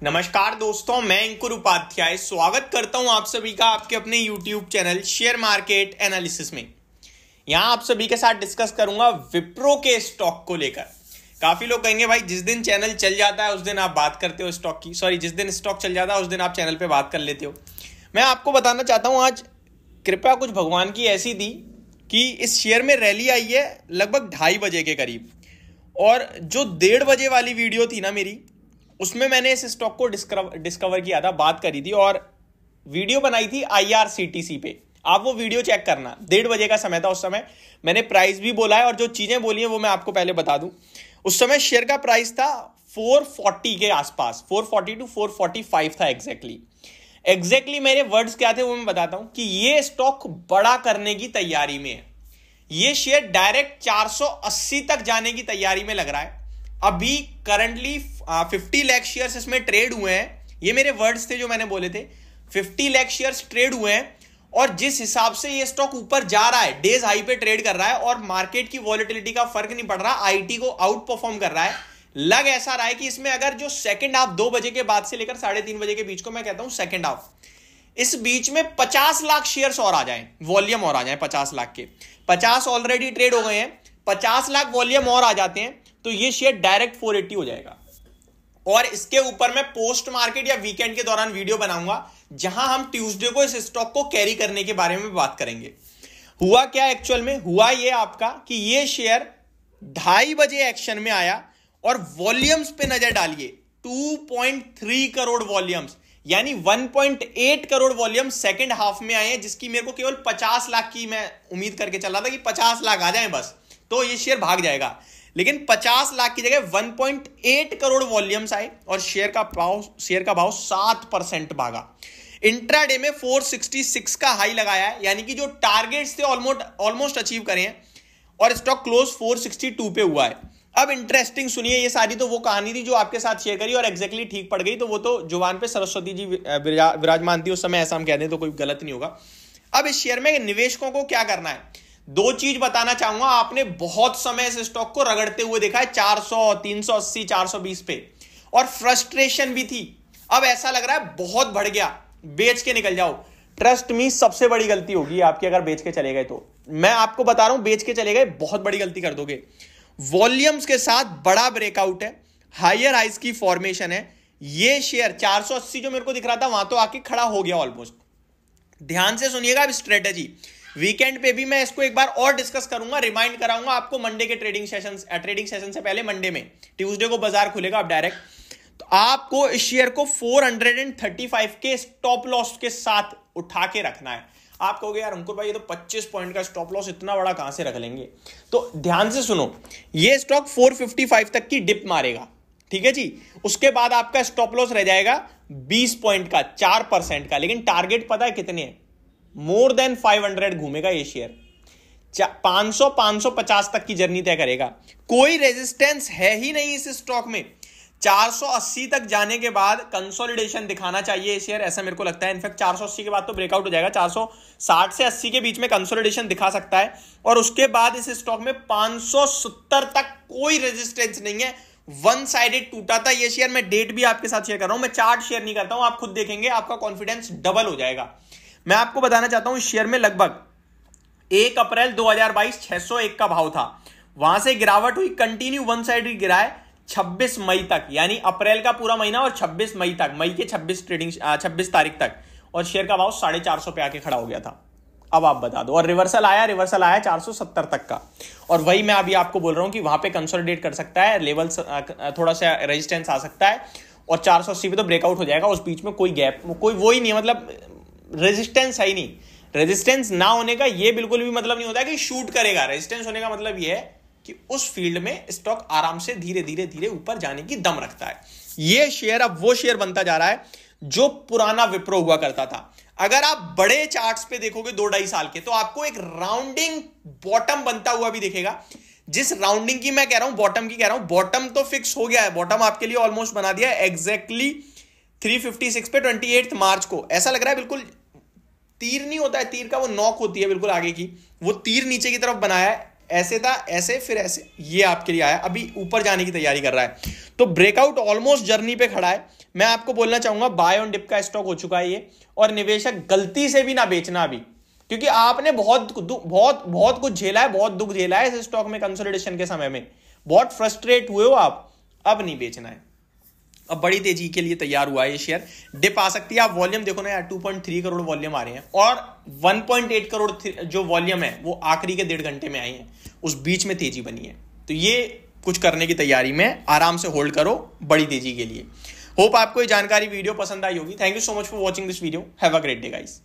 नमस्कार दोस्तों, मैं अंकुर उपाध्याय स्वागत करता हूं आप सभी का आपके अपने YouTube channel share market analysis में। यहां आप सभी के साथ डिस्कस करूंगा विप्रो के स्टॉक को लेकर। काफी लोग कहेंगे भाई जिस दिन चैनल चल जाता है उस दिन आप बात करते हो स्टॉक की, जिस दिन स्टॉक चल जाता है उस दिन आप चैनल पे बात कर लेते हो। मैं आपको बताना चाहता हूं आज कृपया कुछ भगवान की ऐसी थी कि इस शेयर में रैली आई है लगभग 2:30 बजे के करीब, और जो 1:30 बजे वाली वीडियो थी ना मेरी, उसमें मैंने इस स्टॉक को डिस्कवर किया था, बात करी थी और वीडियो बनाई थी IRCTC पे। आप वो वीडियो चेक करना, 1:30 बजे का समय था। उस समय मैंने प्राइस भी बोला है और जो चीजें बोली हैं वो मैं आपको पहले बता दूं। उस समय शेयर का प्राइस था 440 के आसपास, 440 to 445 था एग्जैक्टली मेरे वर्ड्स क्या थे वो मैं बताता हूं कि ये स्टॉक बड़ा करने की तैयारी में है। ये शेयर डायरेक्ट 480 तक जाने की तैयारी में लग रहा है। अभी करंटली 50 लाख शेयर्स इसमें ट्रेड हुए हैं। ये मेरे वर्ड्स थे जो मैंने बोले थे, 50 लाख शेयर्स ट्रेड हुए हैं। और जिस हिसाब से ये स्टॉक ऊपर जा रहा है, डेज हाई पे ट्रेड कर रहा है और मार्केट की वॉलेटिलिटी का फर्क नहीं पड़ रहा, आईटी को आउट परफॉर्म कर रहा है। लग ऐसा रहा है कि इसमें अगर जो सेकंड हाफ 2 बजे के बाद से लेकर 3:30 बजे के बीच को मैं कहता हूं सेकंड हाफ, इस बीच में 50 लाख शेयर्स और आ जाएं, वॉल्यूम और आ जाए 50 लाख के। 50 ऑलरेडी ट्रेड हो गए हैं, 50 लाख वॉल्यूम और आ जाते हैं तो ये शेयर डायरेक्ट 480 हो जाएगा। और इसके ऊपर मैं पोस्ट मार्केट या वीकेंड के दौरान वीडियो बनाऊंगा जहां हम ट्यूसडे को इस स्टॉक को कैरी करने के बारे में बात करेंगे। हुआ क्या एक्चुअल में, हुआ ये आपका कि ये शेयर 2:30 बजे एक्शन में आया और वॉल्यूम्स पे नजर डालिए, 2.3 करोड़ वॉल्यूम्स, यानी 1.8 करोड़ वॉल्यूम सेकंड हाफ में आए हैं, जिसकी मेरे को केवल 50 लाख की मैं उम्मीद करके चल रहा था कि 50 लाख आ जाए बस तो ये शेयर भाग जाएगा। लेकिन 50 लाख की जगह 1.8 करोड़ वॉल्यूम्स आए और शेयर का भाव 7% भागा। इंट्राडे में 466 का हाई लगाया है, यानी कि जो टारगेट्स थे ऑलमोस्ट अचीव करे हैं और स्टॉक क्लोज 462 पे हुआ है। अब इंटरेस्टिंग सुनिए, ये सारी तो वो कहानी थी जो आपके साथ शेयर करी और एग्जैक्टली ठीक पड़ गई, तो वो तो जुबान पे सरस्वती जी विराजमान थी उस समय, ऐसा हम कहते हैं तो कोई गलत नहीं होगा। अब इस शेयर में निवेशकों को क्या करना है, 2 चीज बताना चाहूंगा। आपने बहुत समय इस स्टॉक को रगड़ते हुए देखा है 400, 380, 420 पे, और फ्रस्ट्रेशन भी थी। अब ऐसा लग रहा है बहुत बढ़ गया, बेच के निकल जाओ। ट्रस्ट मी, सबसे बड़ी गलती होगी आपकी अगर बेच के चले गए तो। मैं आपको बता रहा हूं, बेच के चले गए बहुत बड़ी गलती कर दोगे। वॉल्यूम्स के साथ बड़ा ब्रेकआउट है, हायर हाइज की फॉर्मेशन है। ये शेयर 480 जो मेरे को दिख रहा था वहां तो आके खड़ा हो गया ऑलमोस्ट। ध्यान से सुनिएगा अब स्ट्रेटेजी। वीकेंड पे भी मैं इसको एक बार और डिस्कस करूंगा, रिमाइंड कराऊंगा आपको मंडे के ट्रेडिंग सेशन से पहले। मंडे में, ट्यूसडे को बाजार खुलेगा अब डायरेक्ट, तो आपको इस शेयर को 435 के स्टॉप लॉस के साथ उठा के रखना है। आप कहोगे यार अंकुर भाई ये तो 25 पॉइंट का स्टॉप लॉस इतना बड़ा कहां से रख लेंगे, तो ध्यान से सुनो, ये स्टॉक 455 तक की डिप मारेगा, ठीक है जी। उसके बाद आपका स्टॉप लॉस रह जाएगा 20 पॉइंट का, 4% का। लेकिन टारगेट पता है कितने हैं, मोर देन 500 घूमेगा ये शेयर, 500 550 तक की जर्नी तय करेगा। कोई रेजिस्टेंस है ही नहीं इस स्टॉक में। 480 तक जाने के बाद कंसोलिडेशन दिखाना चाहिए शेयर, ऐसा मेरे को लगता है। इनफैक्ट 480 के बाद तो ब्रेकआउट हो जाएगा, 460 से 80 के बीच में कंसोलिडेशन दिखा सकता है। और उसके बाद इस स्टॉक में 570 तक कोई रेजिस्टेंस नहीं है। वन साइडेड टूटा था ये शेयर। मैं डेट भी आपके साथ शेयर कर रहा हूं, मैं चार्ट शेयर नहीं करता हूं, आप खुद देखेंगे आपका कॉन्फिडेंस डबल हो जाएगा। मैं आपको बताना चाहता हूं, शेयर में लगभग 1 अप्रैल 2022 601 का भाव था, वहां से गिरावट हुई, कंटिन्यू वन साइड गिरा है 26 मई तक, यानी अप्रैल का पूरा महीना और 26 मई तक, मई के 26 तारीख तक, और शेयर का भाव 450 पे आके खड़ा हो गया था। अब आप बता दो, और रिवर्सल आया 470 तक का, और वही मैं अभी आपको बोल रहा हूं कि वहां पे कंसोलिडेट कर सकता है, लेवल थोड़ा सा रेजिस्टेंस आ सकता है, और 480 पे तो ब्रेकआउट हो जाएगा। उस बीच में कोई गैप, कोई वो ही नहीं है, मतलब रेजिस्टेंस है ही नहीं। रेजिस्टेंस ना होने का ये बिल्कुल भी मतलब नहीं होता कि शूट करेगा। रेजिस्टेंस होने का मतलब ये है कि उस फील्ड में स्टॉक आराम से धीरे धीरे ऊपर जाने की दम रखता है। ये शेयर अब वो शेयर बनता जा रहा है जो पुराना विप्रो हुआ करता था। अगर आप बड़े चार्ट्स पे देखोगे 2-2.5 साल के, तो आपको एक राउंडिंग बॉटम बनता हुआ भी दिखेगा। जिस राउंडिंग की मैं कह रहा हूं, बॉटम की कह रहा हूं, बॉटम तो फिक्स हो गया है, बॉटम आपके लिए ऑलमोस्ट बना दिया है एग्जैक्टली 356 पे 28 मार्च को। ऐसा लग रहा है बिल्कुल तीर नहीं होता है, तीर का वो नॉक होती है बिल्कुल आगे की, वो तीर नीचे की तरफ बनाया है ऐसे था, ऐसे फिर ऐसे, ये आपके लिए आया, अभी ऊपर जाने की तैयारी कर रहा है। तो ब्रेकआउट ऑलमोस्ट जर्नी पे खड़ा है। मैं आपको बोलना चाहूंगा बाय ऑन डिप का स्टॉक हो चुका है ये, और निवेशक गलती से भी ना बेचना अभी, क्योंकि आपने बहुत बहुत बहुत कुछ झेला है, बहुत दुख झेला है इस स्टॉक में कंसोलिडेशन के समय में, बहुत फ्रस्ट्रेट हुए हो आप। अब नहीं बेचना है, अब बड़ी तेजी के लिए तैयार हुआ है ये शेयर। डिप आ सकती है, आप वॉल्यूम देखो ना यार, 2.3 करोड़ वॉल्यूम आ रहे हैं, और 1.8 करोड़ जो वॉल्यूम है वो आखिरी के 1.5 घंटे में आई है, उस बीच में तेजी बनी है। तो ये कुछ करने की तैयारी में, आराम से होल्ड करो बड़ी तेजी के लिए। होप आपको ये जानकारी वीडियो पसंद आई होगी। Thank you so much for watching this video. Have a great day guys.